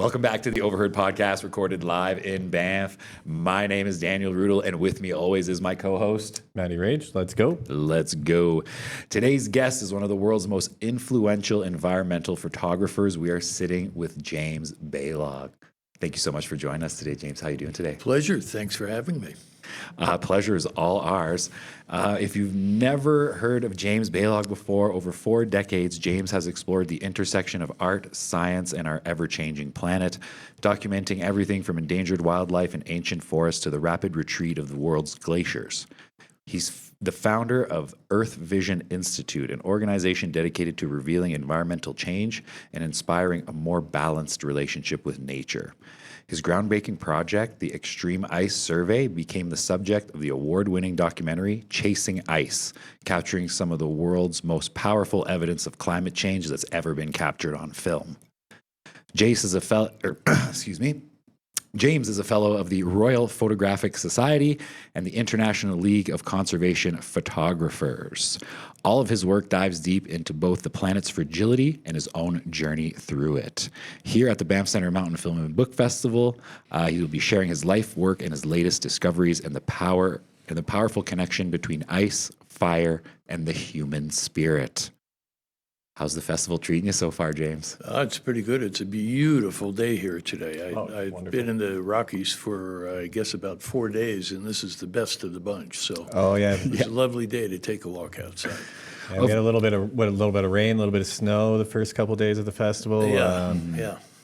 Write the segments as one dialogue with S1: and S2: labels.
S1: Welcome back to the Overheard Podcast, recorded live in Banff. My name is Daniel Rudel, and with me always is my co-host,
S2: Matty Rage. Let's go.
S1: Let's go. Today's guest is one of the world's most influential environmental photographers. We are sitting with James Balog. Thank you so much for joining us today, James. How are you doing today?
S3: Pleasure. Thanks for having me.
S1: Pleasure is all ours. If you've never heard of James Balog before, over 4 decades, James has explored the intersection of art, science, and our ever-changing planet, documenting everything from endangered wildlife and ancient forests to the rapid retreat of the world's glaciers. He's the founder of Earth Vision Institute, an organization dedicated to revealing environmental change and inspiring a more balanced relationship with nature. His groundbreaking project, the Extreme Ice Survey, became the subject of the award-winning documentary Chasing Ice, capturing some of the world's most powerful evidence of climate change that's ever been captured on film. James is a fellow of the Royal Photographic Society and the International League of Conservation Photographers. All of his work dives deep into both the planet's fragility and his own journey through it. Here at the Banff Center Mountain Film and Book Festival, he will be sharing his life work and his latest discoveries and the powerful connection between ice, fire, and the human spirit. How's the festival treating you so far, James?
S3: It's pretty good. It's a beautiful day here today. I've
S2: wonderful.
S3: been in the Rockies for, I guess, about 4 days, and this is the best of the bunch. So it's a lovely day to take a walk outside.
S2: Yeah, we had a little bit of rain, a little bit of snow the first couple of days of the festival.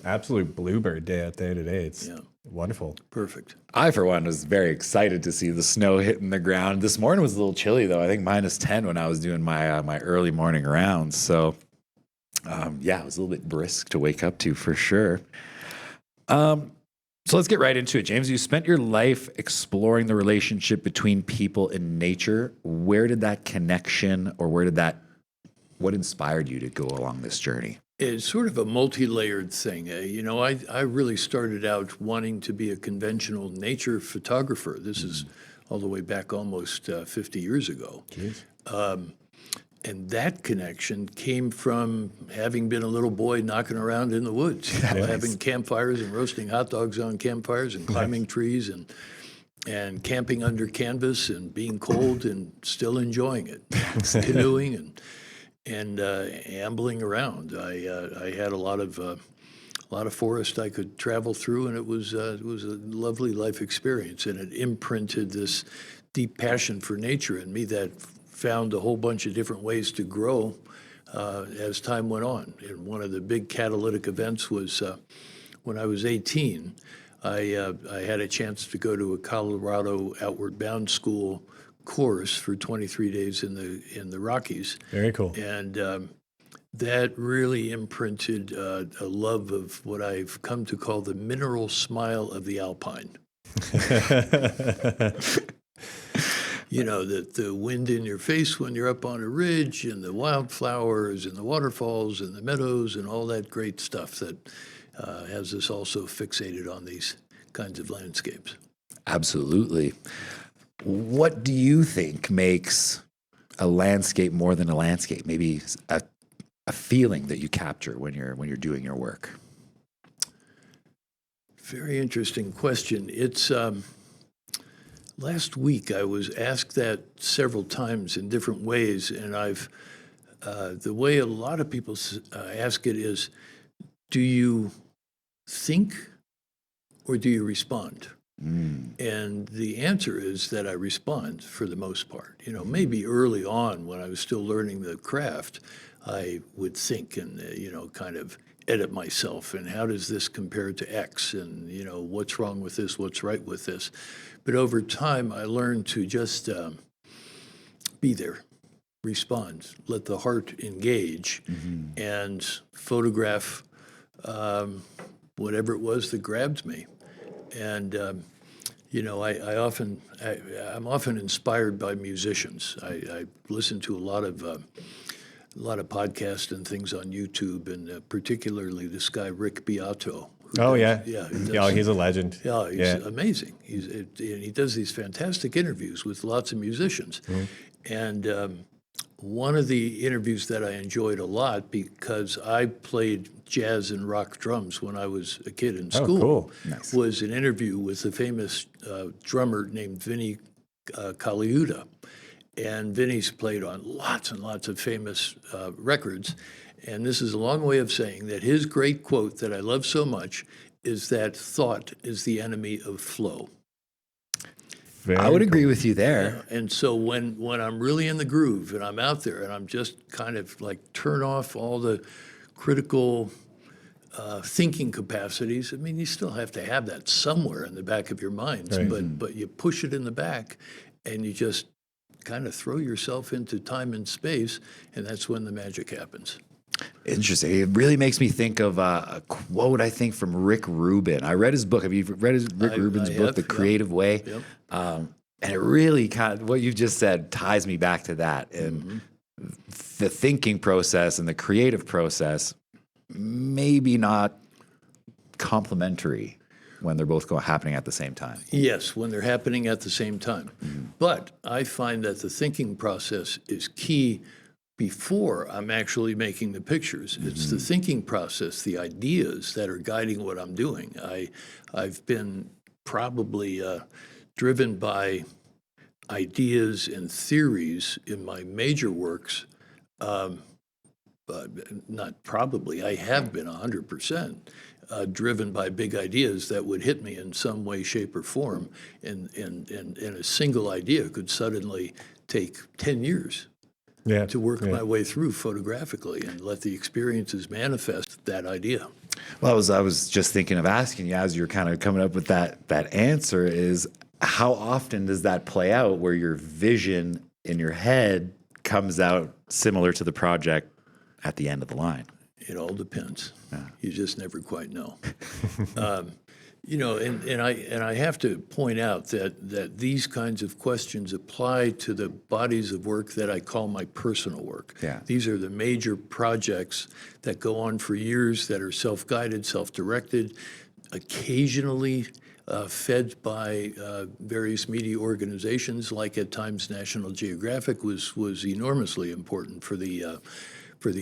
S2: Absolute bluebird day out there today. It's wonderful.
S3: Perfect.
S1: I, for one, was very excited to see the snow hitting the ground. This morning was a little chilly, though. I think -10 when I was doing my early morning rounds. So, it was a little bit brisk to wake up to, for sure. So let's get right into it. James, you spent your life exploring the relationship between people and nature. Where did that connection, or what inspired you to go along this journey?
S3: It's sort of a multi-layered thing. I really started out wanting to be a conventional nature photographer. This is all the way back almost 50 years ago. And that connection came from having been a little boy knocking around in the woods, having campfires and roasting hot dogs on campfires and climbing trees and camping under canvas and being cold and still enjoying it, canoeing and ambling around. I had a lot of forest I could travel through, and it was a lovely life experience, and it imprinted this deep passion for nature in me that found a whole bunch of different ways to grow as time went on. And one of the big catalytic events was when I was 18. I had a chance to go to a Colorado Outward Bound School course for 23 days in the Rockies.
S2: Very cool.
S3: And that really imprinted a love of what I've come to call the mineral smile of the alpine. The wind in your face when you're up on a ridge, and the wildflowers and the waterfalls and the meadows and all that great stuff that has us also fixated on these kinds of landscapes.
S1: Absolutely. What do you think makes a landscape more than a landscape? Maybe a feeling that you capture when you're doing your work.
S3: Very interesting question. It's last week I was asked that several times in different ways, and the way a lot of people ask it is, do you think or do you respond? And the answer is that I respond for the most part. Maybe early on when I was still learning the craft, I would think and, kind of edit myself. And how does this compare to X? And, what's wrong with this? What's right with this? But over time, I learned to just be there, respond, let the heart engage, and photograph whatever it was that grabbed me. And I'm often inspired by musicians. I listen to a lot of podcasts and things on YouTube, and particularly this guy Rick Beato.
S2: He's a legend.
S3: Yeah, he's amazing. He does these fantastic interviews with lots of musicians, and One of the interviews that I enjoyed a lot, because I played jazz and rock drums when I was a kid in school,
S2: cool.
S1: Nice.
S3: was an interview with a famous drummer named Vinny Colaiuta. And Vinny's played on lots and lots of famous records. And this is a long way of saying that his great quote that I love so much is that thought is the enemy of flow.
S1: I would agree with you there.
S3: And so when I'm really in the groove and I'm out there and I'm just kind of like turn off all the critical thinking capacities. I mean, you still have to have that somewhere in the back of your minds, but you push it in the back and you just kind of throw yourself into time and space, and that's when the magic happens.
S1: Interesting. It really makes me think of a quote, I think, from Rick Rubin. I read his book. Have you read Rick Rubin's book, The Creative Way?
S3: Yep.
S1: And it really kind of, what you just said ties me back to that. And the thinking process and the creative process, maybe not complementary when they're both happening at the same time.
S3: Yes, when they're happening at the same time. But I find that the thinking process is key before I'm actually making the pictures. It's the thinking process, the ideas that are guiding what I'm doing. I've been probably driven by ideas and theories in my major works, but not probably, I have been 100% driven by big ideas that would hit me in some way, shape, or form. And a single idea could suddenly take 10 years to work my way through photographically and let the experiences manifest that idea.
S1: Well, I was just thinking of asking you as you're kind of coming up with that answer is how often does that play out where your vision in your head comes out similar to the project at the end of the line?
S3: It all depends. You just never quite know. And I have to point out that these kinds of questions apply to the bodies of work that I call my personal work.
S1: Yeah.
S3: These are the major projects that go on for years, that are self-guided, self-directed, occasionally fed by various media organizations, like at times National Geographic was enormously important for the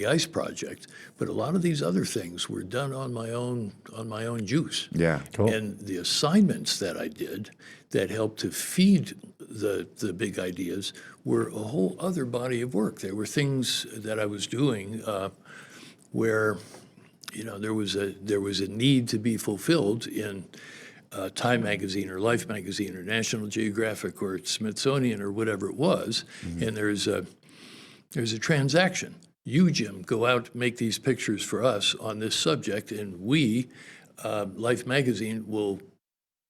S3: ICE project, but a lot of these other things were done on my own juice.
S1: Yeah, cool.
S3: And the assignments that I did that helped to feed the big ideas were a whole other body of work. There were things that I was doing where, there was a need to be fulfilled in Time magazine or Life magazine or National Geographic or Smithsonian or whatever it was, and there's a transaction. You, Jim, go out, make these pictures for us on this subject, and we, Life magazine, will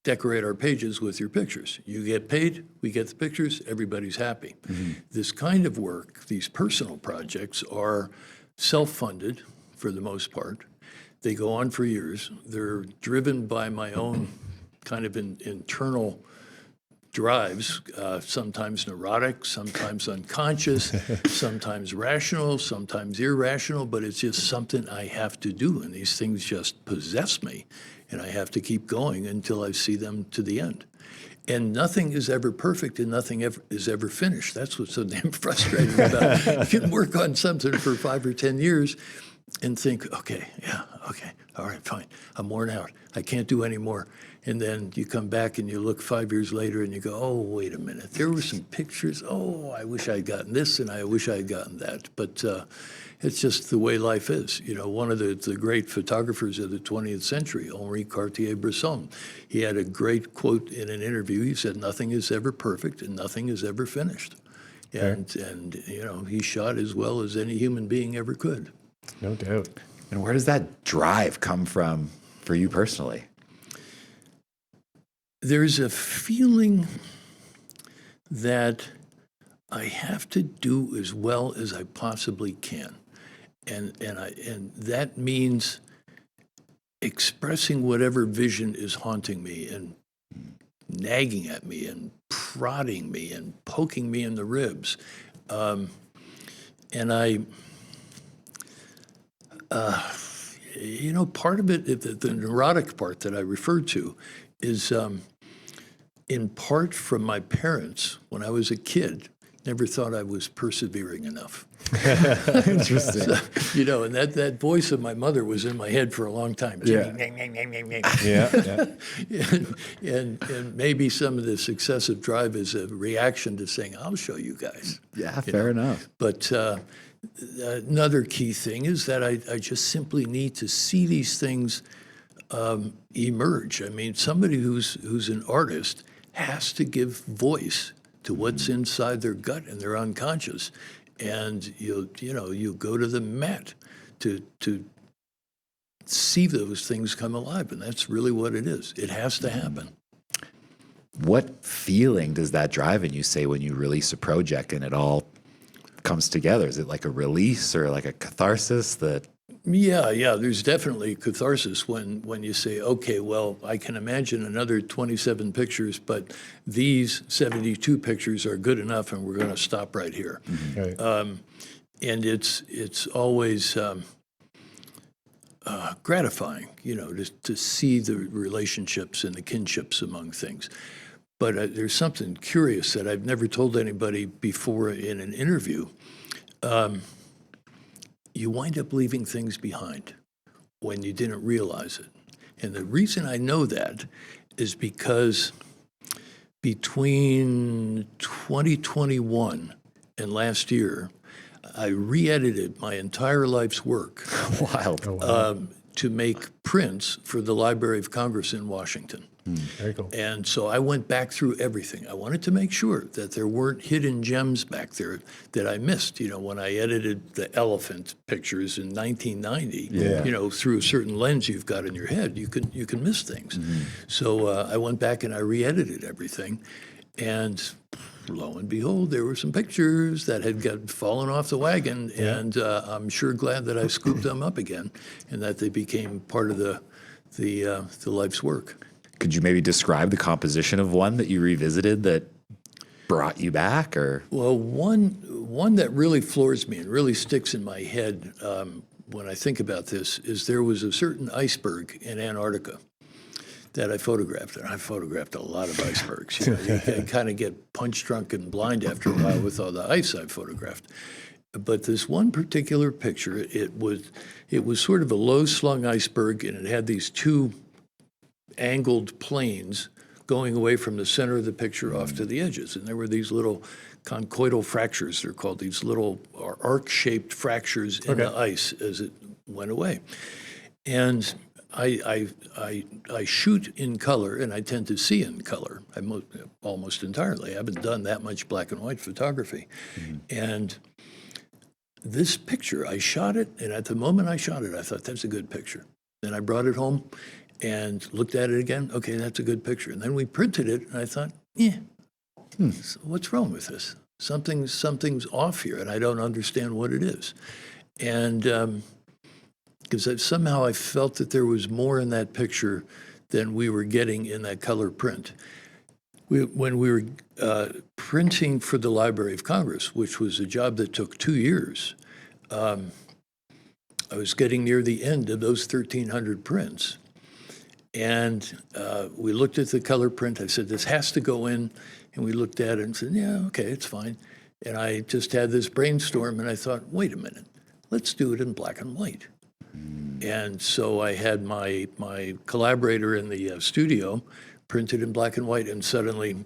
S3: decorate our pages with your pictures. You get paid, we get the pictures, everybody's happy. This kind of work, these personal projects, are self-funded for the most part. They go on for years. They're driven by my own kind of internal drives, sometimes neurotic, sometimes unconscious, sometimes rational, sometimes irrational, but it's just something I have to do, and these things just possess me, and I have to keep going until I see them to the end. And nothing is ever perfect, and nothing is ever finished. That's what's so damn frustrating about it. You can work on something for 5 or 10 years and think, okay, all right, fine, I'm worn out, I can't do any more. And then you come back and you look 5 years later and you go, oh, wait a minute, there were some pictures. Oh, I wish I had gotten this and I wish I had gotten that. But it's just the way life is. One of the great photographers of the 20th century, Henri Cartier-Bresson, he had a great quote in an interview. He said, nothing is ever perfect and nothing is ever finished. And he shot as well as any human being ever could.
S2: No doubt.
S1: And where does that drive come from for you personally?
S3: There's a feeling that I have to do as well as I possibly can. And that means expressing whatever vision is haunting me and nagging at me and prodding me and poking me in the ribs. And part of it, the neurotic part that I referred to, is in part from my parents. When I was a kid, never thought I was persevering enough.
S1: Interesting.
S3: So, you know, and that voice of my mother was in my head for a long time.
S1: Yeah.
S2: Yeah.
S3: And maybe some of the successive drive is a reaction to saying, I'll show you guys.
S1: Yeah, fair enough.
S3: But another key thing is that I just simply need to see these things emerge. I mean, somebody who's an artist has to give voice to what's inside their gut and their unconscious. And you go to the mat to see those things come alive, and that's really what it is. It has to happen.
S1: What feeling does that drive in you, say, when you release a project and it all comes together? Is it like a release or like a catharsis that...
S3: Yeah, there's definitely catharsis when you say, okay, well, I can imagine another 27 pictures, but these 72 pictures are good enough, and we're going to stop right here.
S2: Right.
S3: And it's always gratifying, you know, to see the relationships and the kinships among things. But there's something curious that I've never told anybody before in an interview. You wind up leaving things behind when you didn't realize it. And the reason I know that is because between 2021 and last year, I re-edited my entire life's work
S1: Wild.
S3: to make prints for the Library of Congress in Washington.
S2: Very cool.
S3: And so I went back through everything. I wanted to make sure that there weren't hidden gems back there that I missed. You know, when I edited the elephant pictures in 1990, you know, through a certain lens you've got in your head, you can miss things. So I went back and I re-edited everything. And lo and behold, there were some pictures that had fallen off the wagon. And I'm sure glad that I scooped them up again and that they became part of the life's work.
S1: Could you maybe describe the composition of one that you revisited that brought you back? Or
S3: Well, one that really floors me and really sticks in my head when I think about this is there was a certain iceberg in Antarctica that I photographed. And I photographed a lot of icebergs. You know, you kind of get punch drunk and blind after a while with all the ice I photographed. But this one particular picture, it was sort of a low-slung iceberg, and it had these two angled planes going away from the center of the picture off to the edges. And there were these little conchoidal fractures, they're called, these little arc-shaped fractures in the ice as it went away. And I shoot in color, and I tend to see in color almost entirely. I haven't done that much black and white photography. And this picture, I shot it, and at the moment I shot it, I thought, that's a good picture. Then I brought it home and looked at it again. Okay, that's a good picture. And then we printed it, and I thought, so what's wrong with this? Something's off here, and I don't understand what it is. And because somehow I felt that there was more in that picture than we were getting in that color print. When we were printing for the Library of Congress, which was a job that took 2 years, I was getting near the end of those 1,300 prints. And we looked at the color print. I said, this has to go in. And we looked at it and said, yeah, okay, it's fine. And I just had this brainstorm, and I thought, wait a minute, let's do it in black and white. And so I had my collaborator in the studio printed in black and white, and suddenly,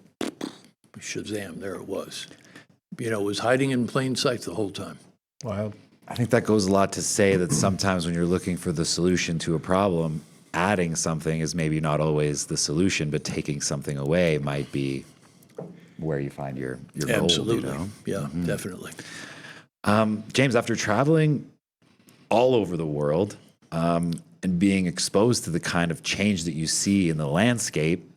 S3: shazam, there it was. You know, it was hiding in plain sight the whole time.
S2: Wow.
S1: I think that goes a lot to say that sometimes when you're looking for the solution to a problem, adding something is maybe not always the solution, but taking something away might be where you find your gold.
S3: Absolutely.
S1: You know?
S3: Yeah, definitely.
S1: James, after traveling all over the world and being exposed to the kind of change that you see in the landscape,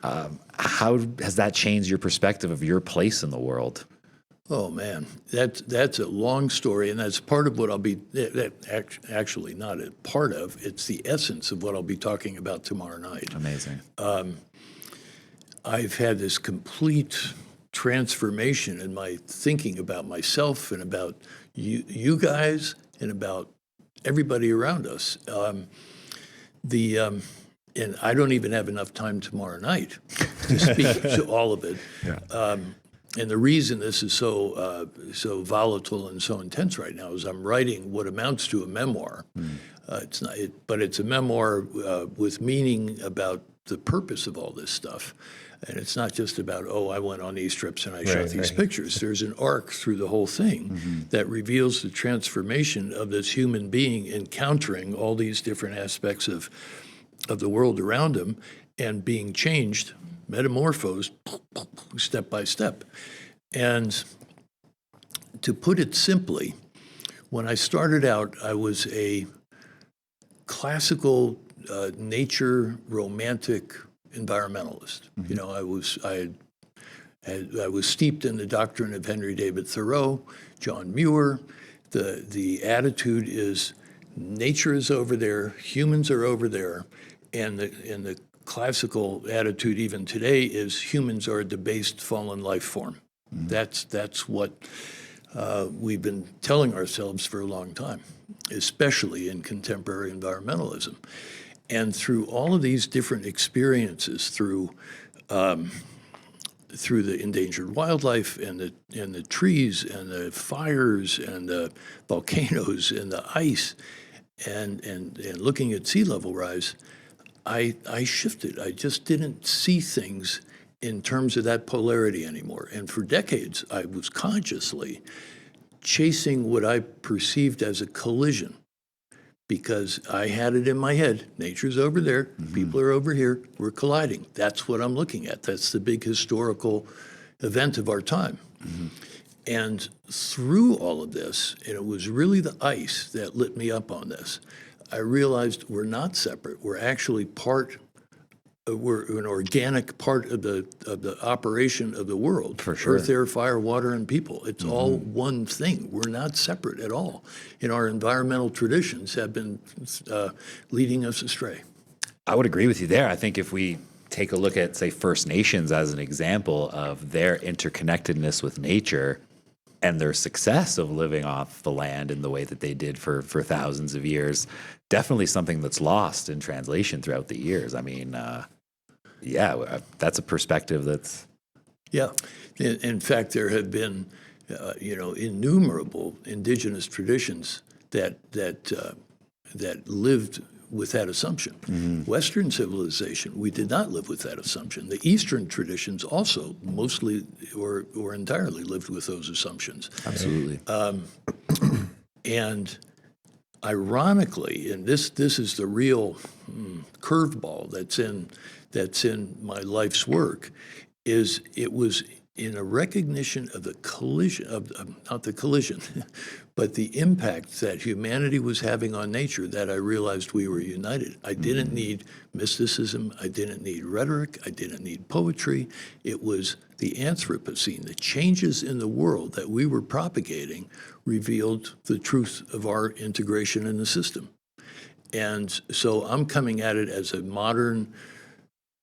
S1: how has that changed your perspective of your place in the world?
S3: Oh man, that's a long story, and that's part of what I'll be. Actually, not a part of. It's the essence of what I'll be talking about tomorrow night.
S1: Amazing.
S3: I've had this complete transformation in my thinking about myself and about you guys and about everybody around us. And I don't even have enough time tomorrow night to speak to all of it.
S1: Yeah.
S3: And the reason this is so volatile and so intense right now is I'm writing what amounts to a memoir. It's not, but it's a memoir with meaning about the purpose of all this stuff. And it's not just about, I went on these trips and I shot these pictures. There's an arc through the whole thing that reveals the transformation of this human being encountering all these different aspects of the world around him and being changed, metamorphosed, step by step. And to put it simply, when I started out, I was a classical nature romantic environmentalist. You know, I was steeped in the doctrine of Henry David Thoreau, John Muir. The attitude is nature is over there, humans are over there, and the classical attitude even today is humans are a debased fallen life form. That's what we've been telling ourselves for a long time, especially in contemporary environmentalism. And through all of these different experiences, through the endangered wildlife and the trees and the fires and the volcanoes and the ice and looking at sea level rise, I shifted. I just didn't see things in terms of that polarity anymore. And for decades, I was consciously chasing what I perceived as a collision because I had it in my head. Nature's over there, people are over here, we're colliding. That's what I'm looking at. That's the big historical event of our time. And through all of this, and it was really the ice that lit me up on this, I realized we're not separate. We're actually we're an organic part of the operation of the world.
S1: For sure.
S3: Earth, air, fire, water, and people. It's all one thing. We're not separate at all. And our environmental traditions have been leading us astray.
S1: I would agree with you there. I think if we take a look at, say, First Nations as an example of their interconnectedness with nature and their success of living off the land in the way that they did for thousands of years, definitely something that's lost in translation throughout the years. I mean, that's a perspective that's...
S3: Yeah. In fact, there have been, innumerable indigenous traditions that lived with that assumption. Western civilization, we did not live with that assumption. The Eastern traditions also mostly or entirely lived with those assumptions.
S1: Absolutely.
S3: And ironically, and this is the real curveball that's in my life's work, is it was in a recognition of the collision, not the collision, but the impact that humanity was having on nature that I realized we were united. I didn't need mysticism. I didn't need rhetoric. I didn't need poetry. It was the Anthropocene, the changes in the world that we were propagating revealed the truth of our integration in the system. And so I'm coming at it as a modern,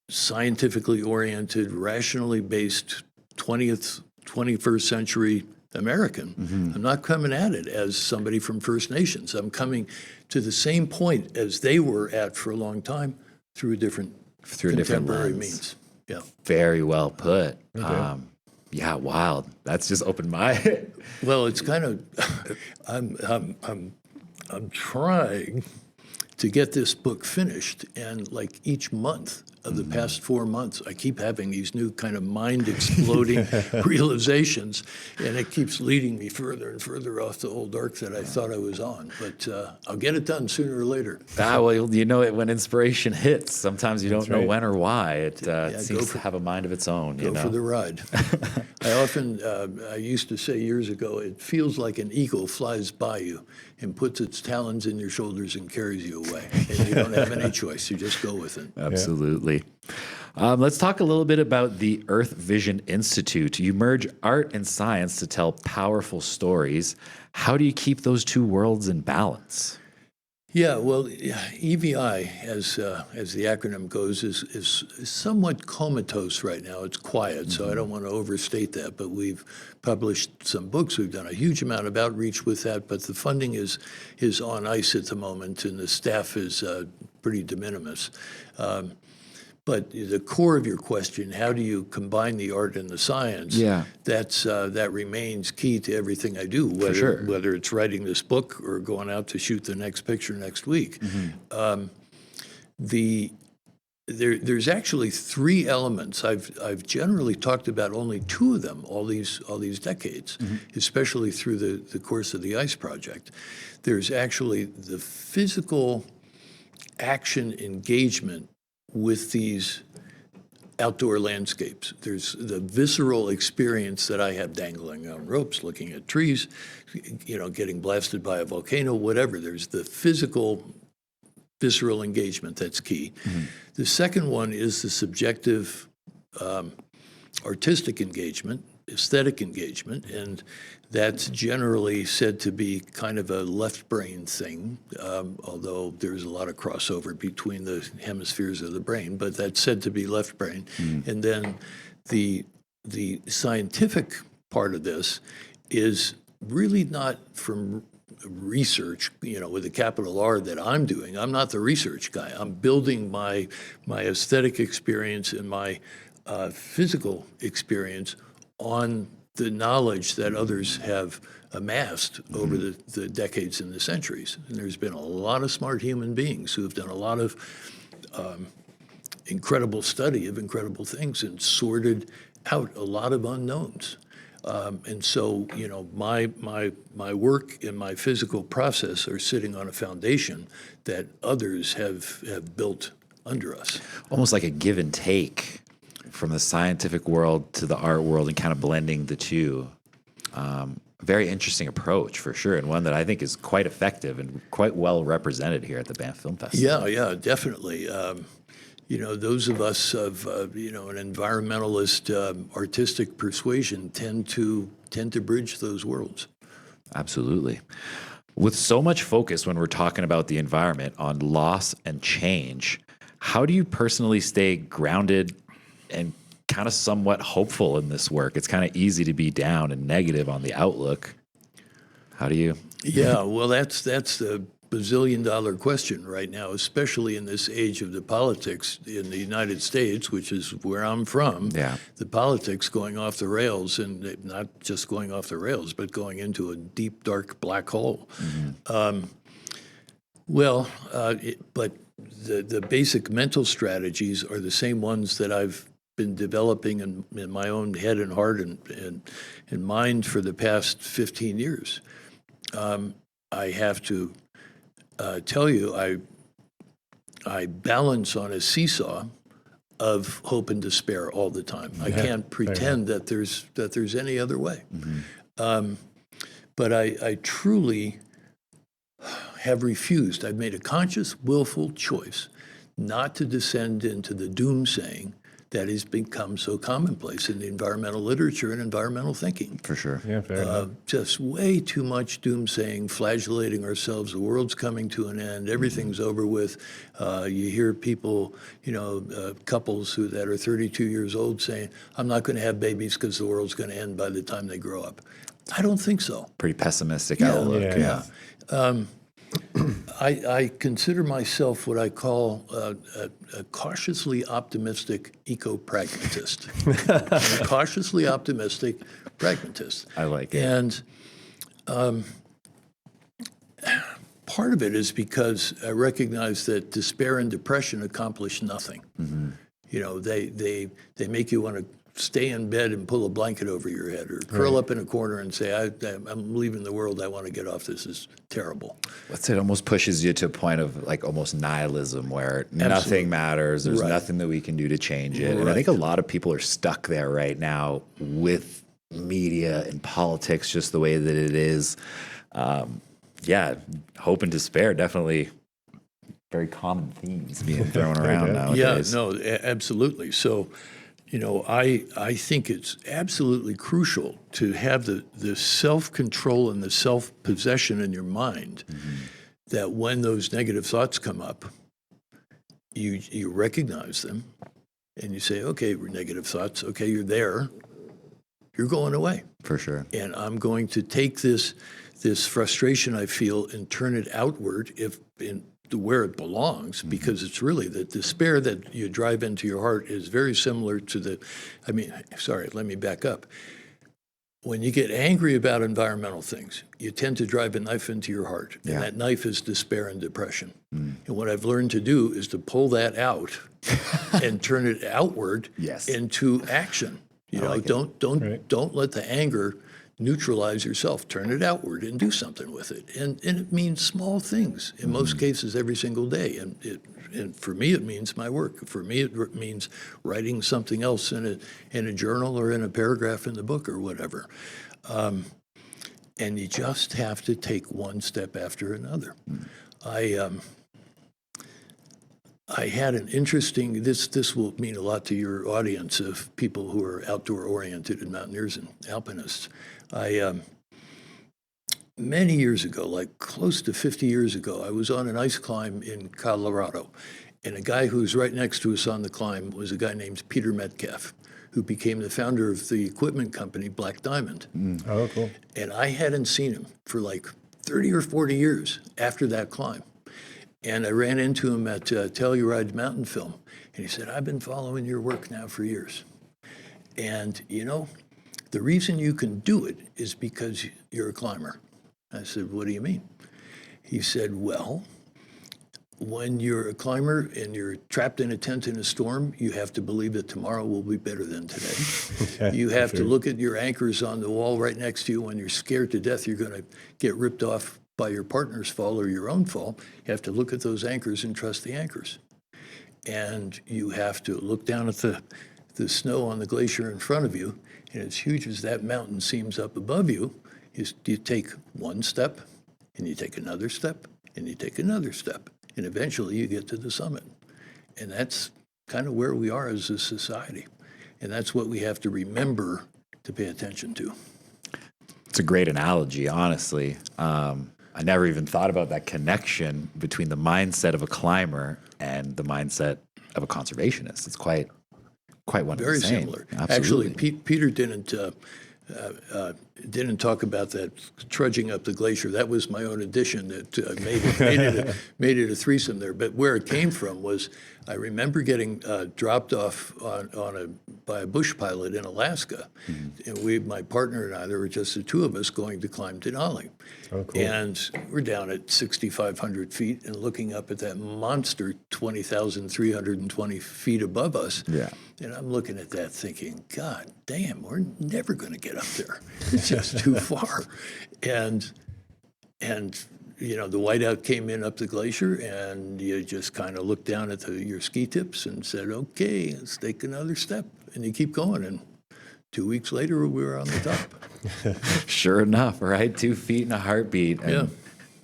S3: scientifically oriented, rationally based 21st century American. I'm not coming at it as somebody from First Nations. I'm coming to the same point as they were at for a long time through a different contemporary means. Yeah.
S1: Very well put. Okay. Yeah, wild. That's just opened my...
S3: Well, it's kind of... I'm trying to get this book finished, and like each month of the past 4 months, I keep having these new kind of mind-exploding realizations, and it keeps leading me further and further off the old arc that I thought I was on. But I'll get it done sooner or later.
S1: Well, you know it when inspiration hits. Sometimes you don't know when or why. It seems to have a mind of its own.
S3: Go for the ride. I used to say years ago, it feels like an eagle flies by you and puts its talons in your shoulders and carries you away. And you don't have any choice. You just go with it.
S1: Absolutely. Let's talk a little bit about the Earth Vision Institute. You merge art and science to tell powerful stories. How do you keep those two worlds in balance?
S3: Yeah, well, EVI, as the acronym goes, is somewhat comatose right now. It's quiet, so I don't want to overstate that. But we've published some books. We've done a huge amount of outreach with that. But the funding is on ice at the moment, and the staff is pretty de minimis. But the core of your question, how do you combine the art and the science?
S1: Yeah.
S3: That remains key to everything I do, whether it's writing this book or going out to shoot the next picture next week. There's actually three elements. I've generally talked about only two of them all these decades, especially through the course of the ICE project. There's actually the physical action engagement with these outdoor landscapes. There's the visceral experience that I have dangling on ropes, looking at trees, getting blasted by a volcano, whatever. There's the physical, visceral engagement that's key. The second one is the subjective artistic engagement, aesthetic engagement, and that's generally said to be kind of a left brain thing, although there's a lot of crossover between the hemispheres of the brain, but that's said to be left brain. And then the scientific part of this is really not from research, with a capital R that I'm doing. I'm not the research guy. I'm building my aesthetic experience and my physical experience on the knowledge that others have amassed over the decades and the centuries. And there's been a lot of smart human beings who have done a lot of incredible study of incredible things and sorted out a lot of unknowns. And so, my work and my physical process are sitting on a foundation that others have built under us.
S1: Almost like a give and take from the scientific world to the art world and kind of blending the two. Very interesting approach for sure, and one that I think is quite effective and quite well represented here at the Banff Film Festival.
S3: Yeah, definitely. Those of us of an environmentalist artistic persuasion tend to bridge those worlds.
S1: Absolutely. With so much focus when we're talking about the environment on loss and change, how do you personally stay grounded and kind of somewhat hopeful in this work? It's kind of easy to be down and negative on the outlook. How do you?
S3: Yeah, well, that's the bazillion-dollar question right now, especially in this age of the politics in the United States, which is where I'm from.
S1: Yeah.
S3: The politics going off the rails, and not just going off the rails, but going into a deep, dark black hole. But the basic mental strategies are the same ones that I've been developing in my own head and heart and mind for the past 15 years. I have to tell you, I balance on a seesaw of hope and despair all the time. I can't pretend that there's any other way. But I truly have refused. I've made a conscious, willful choice not to descend into the doomsaying that has become so commonplace in the environmental literature and environmental thinking.
S1: For sure.
S2: Yeah, fair enough.
S3: Just way too much doomsaying, flagellating ourselves. The world's coming to an end. Everything's over with. You hear people, couples that are 32 years old saying, "I'm not going to have babies because the world's going to end by the time they grow up." I don't think so.
S1: Pretty pessimistic outlook.
S2: Yeah.
S3: I consider myself what I call a cautiously optimistic eco-pragmatist. I'm a cautiously optimistic pragmatist.
S1: I like it.
S3: And part of it is because I recognize that despair and depression accomplish nothing. They make you want to stay in bed and pull a blanket over your head, or curl up in a corner and say, I'm leaving the world, I want to get off, this is terrible.
S1: It almost pushes you to a point of like almost nihilism where nothing matters, there's nothing that we can do to change it. And I think a lot of people are stuck there right now with media and politics just the way that it is. Hope and despair, definitely very common themes being thrown around nowadays.
S3: Yeah, no, absolutely. So, I think it's absolutely crucial to have the self-control and the self-possession in your mind that when those negative thoughts come up, you recognize them and you say, okay, negative thoughts, okay, you're there, you're going away.
S1: For sure.
S3: And I'm going to take this frustration I feel and turn it outward where it belongs, because it's really the despair that you drive into your heart is very similar to let me back up. When you get angry about environmental things, you tend to drive a knife into your heart, and that knife is despair and depression. And what I've learned to do is to pull that out and turn it outward into action. Don't let the anger neutralize yourself. Turn it outward and do something with it. And it means small things, in most cases every single day. And for me, it means my work. For me, it means writing something else in a journal or in a paragraph in the book or whatever. And you just have to take one step after another. I had an interesting, this will mean a lot to your audience of people who are outdoor-oriented and mountaineers and alpinists. Many years ago, like close to 50 years ago, I was on an ice climb in Colorado, and a guy who was right next to us on the climb was a guy named Peter Metcalf, who became the founder of the equipment company Black Diamond.
S2: Oh, cool.
S3: And I hadn't seen him for like 30 or 40 years after that climb. And I ran into him at Telluride Mountain Film, and he said, "I've been following your work now for years. And, the reason you can do it is because you're a climber." I said, "What do you mean?" He said, "Well, when you're a climber and you're trapped in a tent in a storm, you have to believe that tomorrow will be better than today. You have to look at your anchors on the wall right next to you when you're scared to death you're going to get ripped off by your partner's fall or your own fall. You have to look at those anchors and trust the anchors. And you have to look down at the snow on the glacier in front of you, and as huge as that mountain seems up above you, you take one step, and you take another step, and you take another step, and eventually you get to the summit. And that's kind of where we are as a society. And that's what we have to remember to pay attention to."
S1: It's a great analogy, honestly. I never even thought about that connection between the mindset of a climber and the mindset of a conservationist. It's quite one
S3: Very
S1: and the same.
S3: similar.
S1: Absolutely.
S3: Actually, Peter didn't talk about that trudging up the glacier. That was my own addition that made it a threesome there. But where it came from was I remember getting dropped off by a bush pilot in Alaska, and my partner and I, there were just the two of us going to climb Denali.
S2: Oh, cool.
S3: And we're down at 6,500 feet and looking up at that monster 20,320 feet above us.
S1: Yeah.
S3: And I'm looking at that thinking, God damn, we're never going to get up there. It's just too far. And the whiteout came in up the glacier, and you just kind of looked down at your ski tips and said, "Okay, let's take another step." And you keep going. And 2 weeks later, we were on the top.
S1: Sure enough, right? 2 feet in a heartbeat. And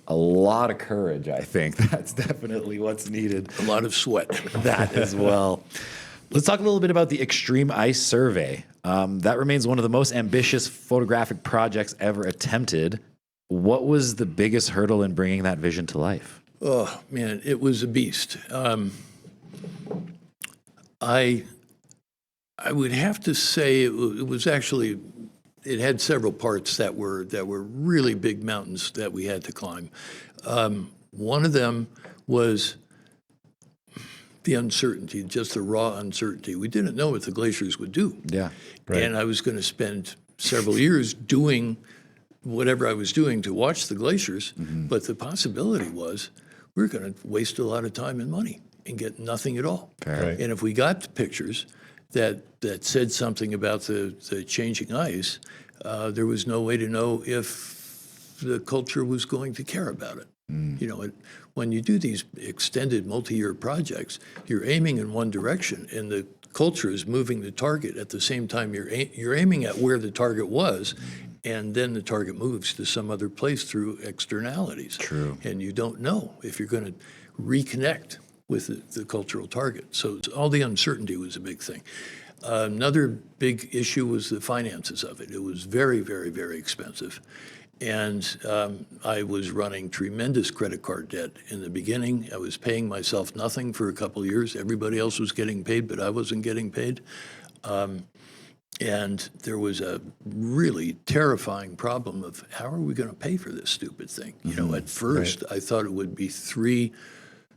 S1: a lot of courage, I think. That's definitely what's needed.
S3: A lot of sweat.
S1: That as well. Let's talk a little bit about the Extreme Ice Survey. That remains one of the most ambitious photographic projects ever attempted. What was the biggest hurdle in bringing that vision to life?
S3: Oh, man, it was a beast. I would have to say it was actually, it had several parts that were really big mountains that we had to climb. One of them was the uncertainty, just the raw uncertainty. We didn't know what the glaciers would do.
S1: Yeah.
S2: Right.
S3: And I was going to spend several years doing whatever I was doing to watch the glaciers, but the possibility was we were going to waste a lot of time and money and get nothing at all.
S2: Right.
S3: And if we got pictures that said something about the changing ice, there was no way to know if the culture was going to care about it. When you do these extended multi-year projects, you're aiming in one direction, and the culture is moving the target at the same time you're aiming at where the target was, and then the target moves to some other place through externalities.
S1: True.
S3: And you don't know if you're going to reconnect with the cultural target. So all the uncertainty was a big thing. Another big issue was the finances of it. It was very, very, very expensive. And I was running tremendous credit card debt in the beginning. I was paying myself nothing for a couple of years. Everybody else was getting paid, but I wasn't getting paid. And there was a really terrifying problem of how are we going to pay for this stupid thing? At first I thought it would be 3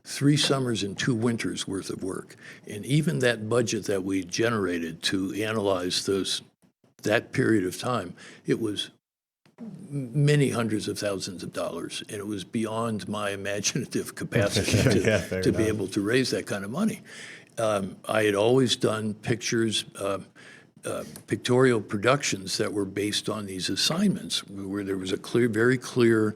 S3: 3 summers and 2 winters worth of work. And even that budget that we generated to analyze that period of time, it was many hundreds of thousands of dollars, and it was beyond my imaginative capacity to be able to raise that kind of money. I had always done pictures, pictorial productions that were based on these assignments, where there was a very clear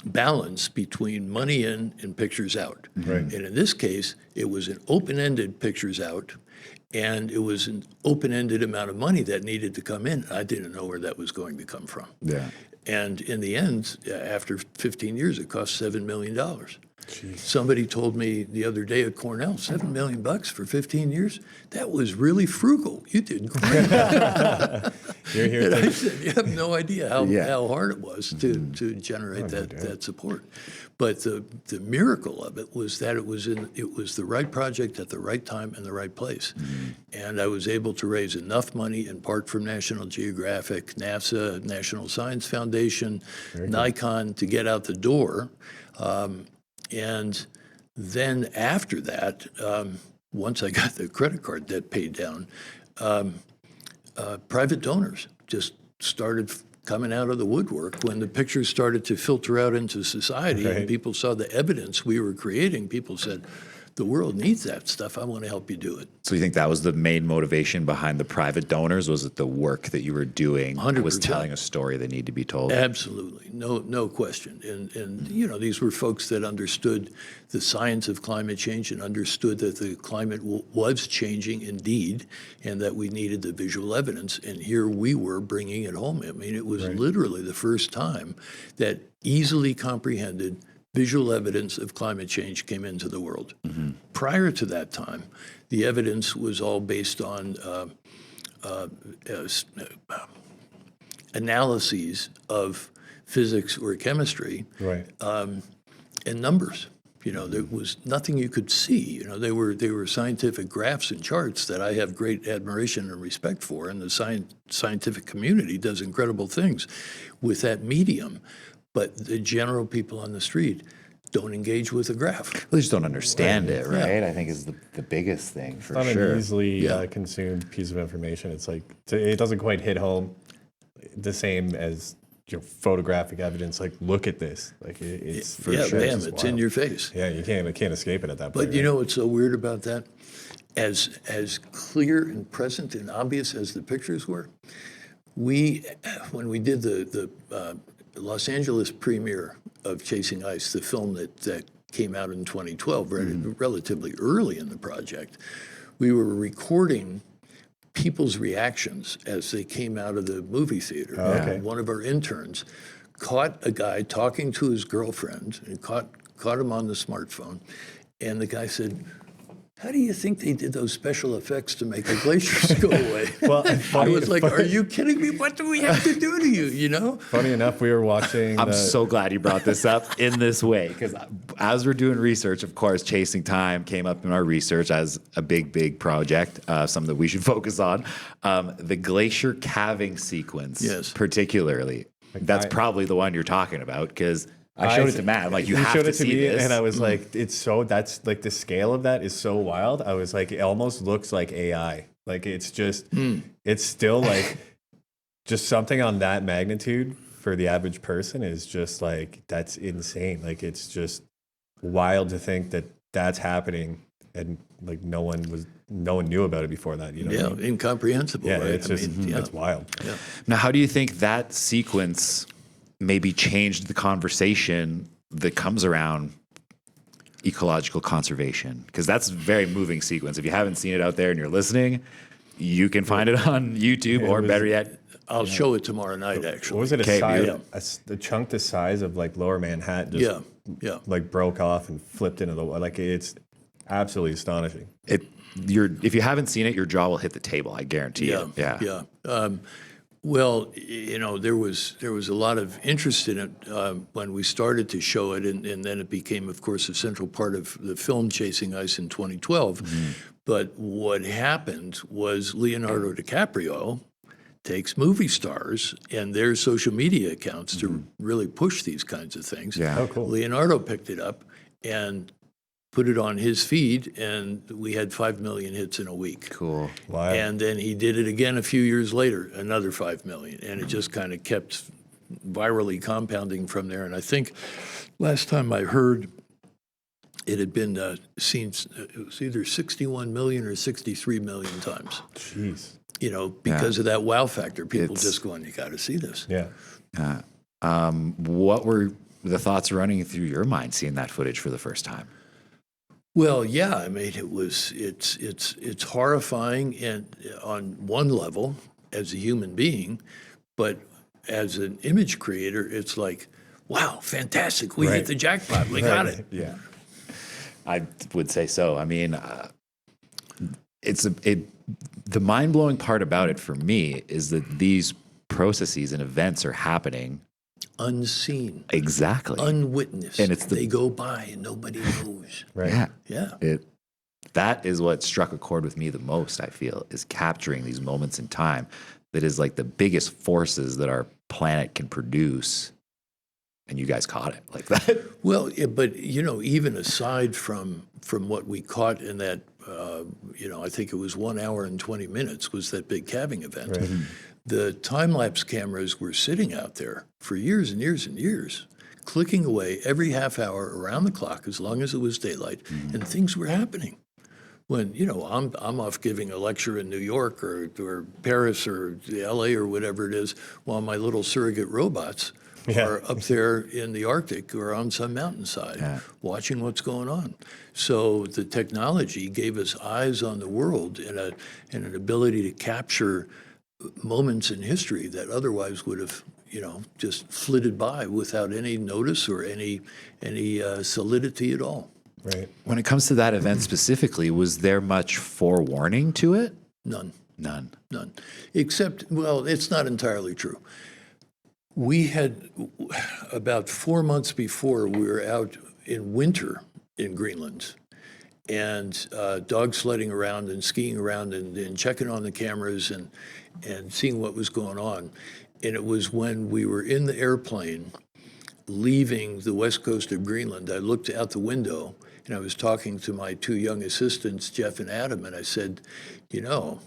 S3: balance between money in and pictures out.
S2: Right.
S3: And in this case, it was an open-ended pictures out, and it was an open-ended amount of money that needed to come in. I didn't know where that was going to come from.
S1: Yeah.
S3: And in the end, after 15 years, it cost $7 million.
S2: Jeez.
S3: Somebody told me the other day at Cornell, $7 million for 15 years? That was really frugal. You did great.
S2: You're here.
S3: And I said, you have no idea how hard it was to generate that support. But the miracle of it was that it was the right project at the right time and the right place. And I was able to raise enough money, in part from National Geographic, NASA, National Science Foundation, Nikon, to get out the door. And then after that, once I got the credit card debt paid down, private donors just started coming out of the woodwork when the pictures started to filter out into society and people saw the evidence we were creating. People said, the world needs that stuff. I want to help you do it.
S1: So you think that was the main motivation behind the private donors? Was it the work that you were doing
S3: 100%.
S1: Was telling a story that needed to be told?
S3: Absolutely, no question. And you know, these were folks that understood the science of climate change and understood that the climate was changing indeed, and that we needed the visual evidence. And here we were bringing it home. I mean, it was literally the first time that easily comprehended visual evidence of climate change came into the world. Prior to that time, the evidence was all based on analyses of physics or chemistry and numbers. You know, there was nothing you could see. You know, they were scientific graphs and charts that I have great admiration and respect for, and the scientific community does incredible things with that medium. But the general people on the street don't engage with a graph.
S1: They just don't understand it, right? I think is the biggest thing for
S2: It's not
S1: sure.
S2: an easily consumed piece of information. It's like it doesn't quite hit home the same as photographic evidence. Like, look at this. Like it's for sure.
S3: Bam, it's in your face.
S2: Yeah, you can't escape it at that point.
S3: But you know what's so weird about that? As clear and present and obvious as the pictures were, when we did the Los Angeles premiere of Chasing Ice, the film that came out in 2012, relatively early in the project, we were recording people's reactions as they came out of the movie theater. And one of our interns caught a guy talking to his girlfriend and caught him on the smartphone. And the guy said, how do you think they did those special effects to make the glaciers go away? I was like, are you kidding me? What do we have to do to you, you know?
S2: Funny enough, we were watching...
S1: I'm so glad you brought this up in this way, because as we're doing research, of course, Chasing Time came up in our research as a big project, something that we should focus on. The glacier calving sequence, particularly. That's probably the one you're talking about, because... I showed it to Matt. I'm like, you have to see this.
S2: And I was like, that's like the scale of that is so wild. I was like, it almost looks like AI. Like it's just, it's still like just something on that magnitude for the average person is just like, that's insane. Like it's just wild to think that that's happening and like no one knew about it before that. You know what I mean?
S3: Incomprehensible.
S2: Yeah,
S3: right?
S2: it's just, it's wild.
S3: Yeah.
S1: Now, how do you think that sequence maybe changed the conversation that comes around ecological conservation? Because that's a very moving sequence. If you haven't seen it out there and you're listening, you can find it on YouTube, or better yet,
S3: I'll show it tomorrow night, actually.
S2: What was it? A chunk the size of like Lower Manhattan just like broke off and flipped into the like it's absolutely astonishing.
S1: If you haven't seen it, your jaw will hit the table. I guarantee you.
S3: Yeah. Well, you know, there was a lot of interest in it when we started to show it, and then it became, of course, a central part of the film Chasing Ice in 2012. But what happened was Leonardo DiCaprio takes movie stars and their social media accounts to really push these kinds of things.
S1: Yeah.
S2: Oh, cool.
S3: Leonardo picked it up and put it on his feed, and we had 5 million hits in a week.
S1: Cool.
S2: Wow.
S3: And then he did it again a few years later, another 5 million. And it just kind of kept virally compounding from there. And I think last time I heard, it had been seen, it was either 61 million or 63 million times.
S2: Jeez.
S3: You know, because of that wow factor. People
S1: It's-
S3: just going, you got to see this.
S2: Yeah.
S1: What were the thoughts running through your mind seeing that footage for the first time?
S3: Well, yeah, I mean, it's horrifying, and on one level, as a human being, but as an image creator, it's like, wow, fantastic, we
S2: Right.
S3: hit the jackpot, we got it.
S2: Yeah.
S1: I would say so. I mean, the mind-blowing part about it for me is that these processes and events are happening
S3: Unseen,
S1: exactly.
S3: unwitnessed,
S1: And it's
S3: they go by and nobody knows.
S2: Right.
S3: Yeah.
S1: That is what struck a chord with me the most, I feel, is capturing these moments in time that is like the biggest forces that our planet can produce. And you guys caught it like that.
S3: Well, yeah, but you know, even aside from what we caught in that, you know, I think it was 1 hour and 20 minutes was that big calving event.
S2: Right.
S3: The time-lapse cameras were sitting out there for years and years and years, clicking away every half hour around the clock as long as it was daylight, and things were happening. When, you know, I'm off giving a lecture in New York or Paris or LA or whatever it is, while my little surrogate robots are up there in the Arctic or on some mountainside watching what's going on. So the technology gave us eyes on the world and an ability to capture moments in history that otherwise would have, you know, just flitted by without any notice or any solidity at all.
S2: Right.
S1: When it comes to that event specifically, was there much forewarning to it?
S3: None.
S1: None.
S3: Except, well, it's not entirely true. We had, about 4 months before, we were out in winter in Greenland and dog sledding around and skiing around and checking on the cameras and seeing what was going on. And it was when we were in the airplane leaving the west coast of Greenland, I looked out the window and I was talking to my two young assistants, Jeff and Adam, and I said, you know,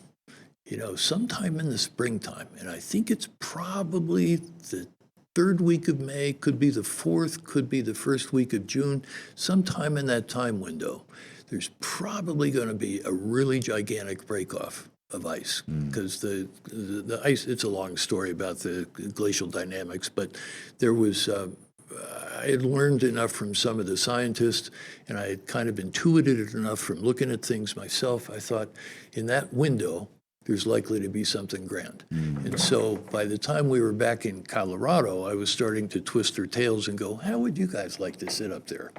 S3: sometime in the springtime, and I think it's probably the third week of May, could be the fourth, could be the first week of June, sometime in that time window, there's probably going to be a really gigantic break-off of ice, because the ice, it's a long story about the glacial dynamics, but there was, I had learned enough from some of the scientists, and I had kind of intuited it enough from looking at things myself. I thought, in that window, there's likely to be something grand. And so by the time we were back in Colorado, I was starting to twist their tails and go, how would you guys like to sit up there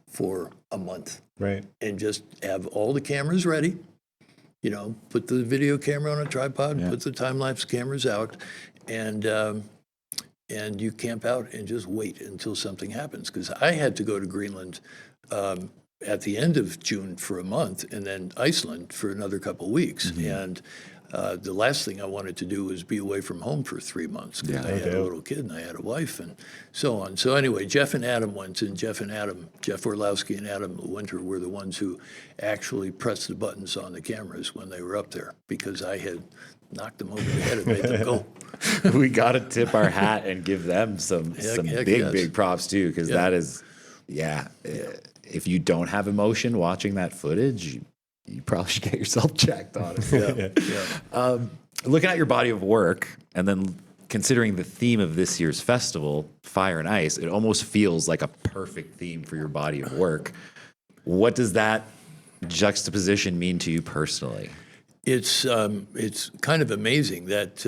S3: for a month?
S2: Right.
S3: And just have all the cameras ready, you know, put the video camera on a tripod, put the time-lapse cameras out, and you camp out and just wait until something happens. Because I had to go to Greenland at the end of June for a month, and then Iceland for another couple of weeks. And the last thing I wanted to do was be away from home for 3 months, because I had a little kid and I had a wife and so on. So anyway, Jeff and Adam went, and Jeff Orlowski and Adam Winter were the ones who actually pressed the buttons on the cameras when they were up there, because I had knocked them over the head and made them go.
S1: We got to tip our hat and give them some
S3: Heck
S1: big,
S3: yes.
S1: big props too, because that is, if you don't have emotion watching that footage, you probably should get yourself checked, honestly. Looking at your body of work and then considering the theme of this year's festival, Fire and Ice, it almost feels like a perfect theme for your body of work. What does that juxtaposition mean to you personally?
S3: It's kind of amazing that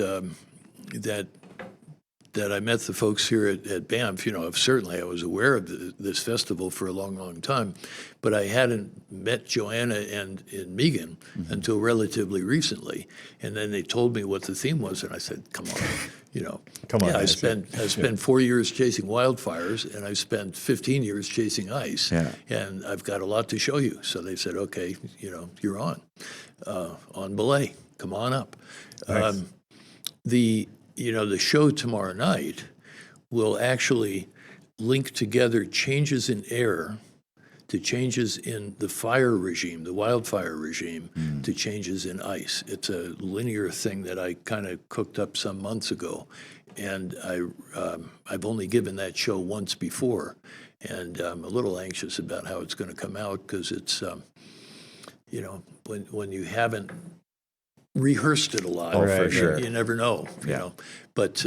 S3: I met the folks here at Banff. You know, certainly I was aware of this festival for a long, long time, but I hadn't met Joanna and Megan until relatively recently. And then they told me what the theme was, and I said, "Come on, you know,
S2: Come on,
S3: I
S2: man.
S3: spent 4 years chasing wildfires, and I spent 15 years chasing ice,
S1: Yeah.
S3: and I've got a lot to show you." So they said, "Okay, you know, you're on belay. Come on up."
S2: Nice.
S3: The show tomorrow night will actually link together changes in air to changes in the fire regime, the wildfire regime, to changes in ice. It's a linear thing that I kind of cooked up some months ago. And I've only given that show once before. And I'm a little anxious about how it's going to come out because it's, when you haven't rehearsed it a lot,
S1: for sure.
S3: you never know, you know. But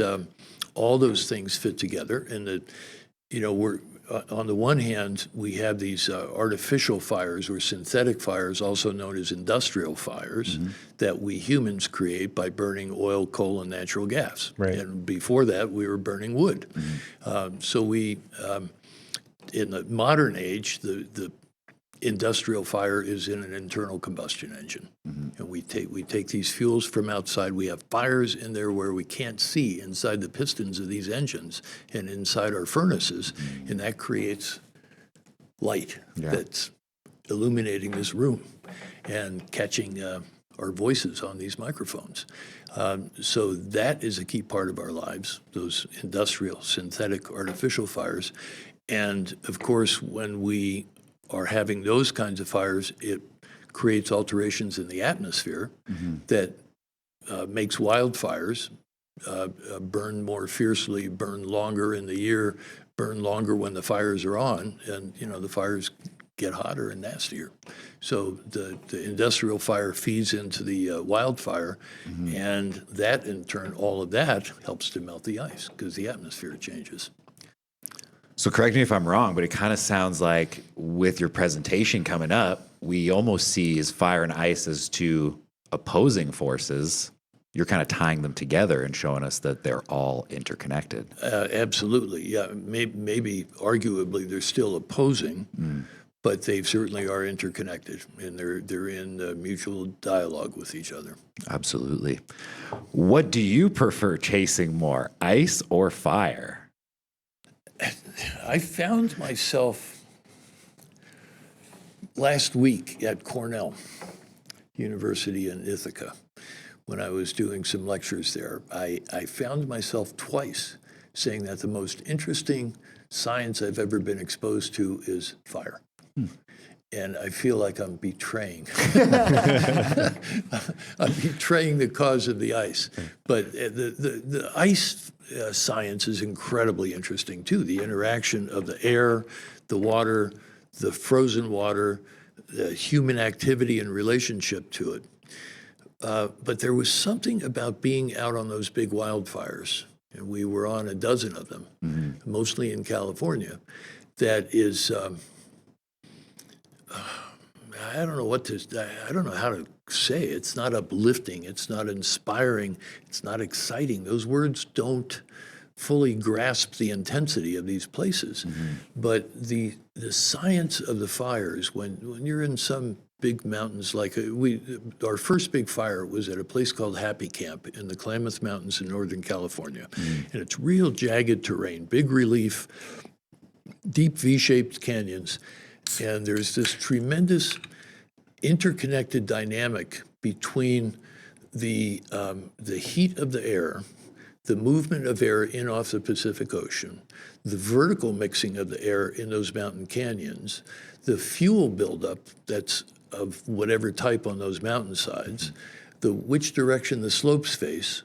S3: all those things fit together. And, we're on the one hand, we have these artificial fires or synthetic fires, also known as industrial fires, that we humans create by burning oil, coal, and natural gas.
S2: Right.
S3: And before that, we were burning wood. So we, in the modern age, the industrial fire is in an internal combustion engine. And we take these fuels from outside. We have fires in there where we can't see inside the pistons of these engines and inside our furnaces, and that creates light that's illuminating this room and catching our voices on these microphones. So that is a key part of our lives, those industrial, synthetic, artificial fires. And of course, when we are having those kinds of fires, it creates alterations in the atmosphere that makes wildfires burn more fiercely, burn longer in the year, burn longer when the fires are on, and the fires get hotter and nastier. So the industrial fire feeds into the wildfire, and that in turn, all of that helps to melt the ice because the atmosphere changes.
S1: So correct me if I'm wrong, but it kind of sounds like with your presentation coming up, we almost see as fire and ice as two opposing forces. You're kind of tying them together and showing us that they're all interconnected.
S3: Absolutely, yeah. Maybe arguably they're still opposing, but they certainly are interconnected, and they're in mutual dialogue with each other.
S1: Absolutely. What do you prefer chasing more, ice or fire?
S3: I found myself last week at Cornell University in Ithaca when I was doing some lectures there. I found myself twice saying that the most interesting science I've ever been exposed to is fire. And I feel like I'm betraying. I'm betraying the cause of the ice. But the ice science is incredibly interesting, too. The interaction of the air, the water, the frozen water, the human activity in relationship to it. But there was something about being out on those big wildfires, and we were on a dozen of them, mostly in California, that is... I don't know how to say it. It's not uplifting. It's not inspiring. It's not exciting. Those words don't fully grasp the intensity of these places. But the science of the fires, when you're in some big mountains, like our first big fire was at a place called Happy Camp in the Klamath Mountains in Northern California. And it's real jagged terrain, big relief, deep V-shaped canyons. And there's this tremendous interconnected dynamic between the heat of the air, the movement of air in off the Pacific Ocean, the vertical mixing of the air in those mountain canyons, the fuel buildup that's of whatever type on those mountainsides, which direction the slopes face,